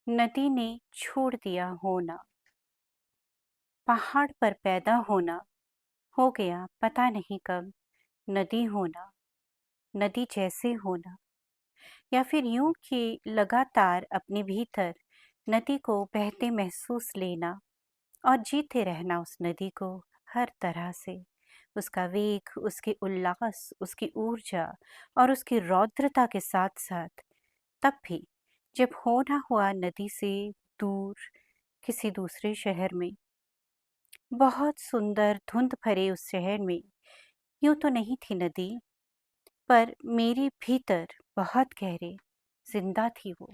नदी ने छोड़ दिया होना, पहाड़ पर पैदा होना, हो गया पता नहीं कब नदी होना, नदी जैसे होना, या फिर यूं कि लगातार अपने भीतर नदी को बहते महसूस लेना और जीते रहना उस नदी को हर तरह से, उसका वेग, उसके उल्लास, उसकी ऊर्जा और उसकी रौद्रता के साथ साथ। तब भी जब होना हुआ नदी से दूर किसी दूसरे शहर में, बहुत सुंदर धुंध भरे उस शहर में, यूं तो नहीं थी नदी, पर मेरे भीतर बहुत गहरे जिंदा थी वो।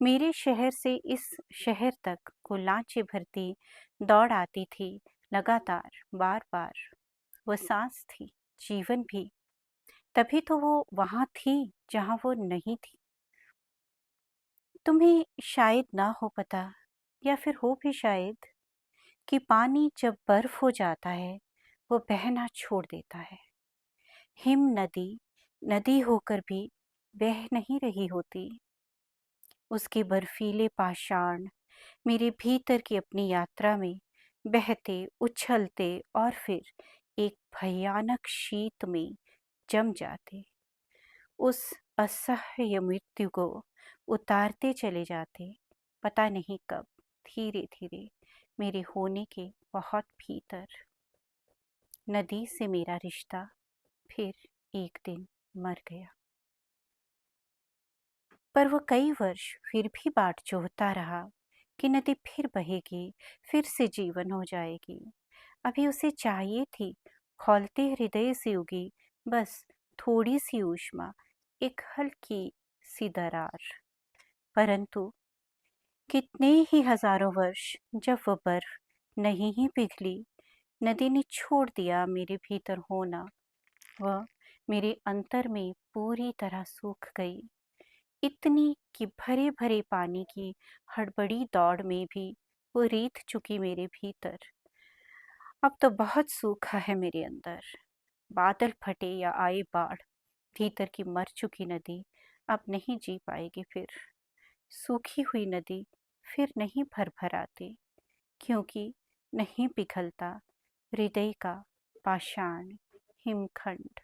मेरे शहर से इस शहर तक को लांचे भरती दौड़ आती थी, लगातार, बार बार। वो सांस थी, जीवन भी। तभी तो वो वहां थी जहां वो नहीं थी। तुम्हें शायद ना हो पता, या फिर हो भी शायद, कि पानी जब बर्फ हो जाता है वो बहना छोड़ देता है। हिम नदी नदी होकर भी बह नहीं रही होती। उसके बर्फीले पाषाण मेरे भीतर की अपनी यात्रा में बहते, उछलते और फिर एक भयानक शीत में जम जाते। उस असह्य मृत्यु को उतारते चले जाते, पता नहीं कब, धीरे धीरे, मेरे होने के बहुत भीतर। नदी से मेरा रिश्ता फिर एक दिन मर गया। पर वो कई वर्ष फिर भी बाट जोहता रहा कि नदी फिर बहेगी, फिर से जीवन हो जाएगी। अभी उसे चाहिए थी खौलते हृदय से उगी बस थोड़ी सी ऊष्मा, एक हल्की सी दरार। परंतु कितने ही हजारों वर्ष जब वो बर्फ नहीं ही पिघली, नदी ने छोड़ दिया मेरे भीतर होना। वह मेरे अंतर में पूरी तरह सूख गई, इतनी कि भरे भरे पानी की हड़बड़ी दौड़ में भी वो रीत चुकी मेरे भीतर। अब तो बहुत सूखा है मेरे अंदर। बादल फटे या आए बाढ़, भीतर की मर चुकी नदी अब नहीं जी पाएगी फिर। सूखी हुई नदी फिर नहीं भरभराती, क्योंकि नहीं पिघलता हृदय का पाषाण हिमखंड।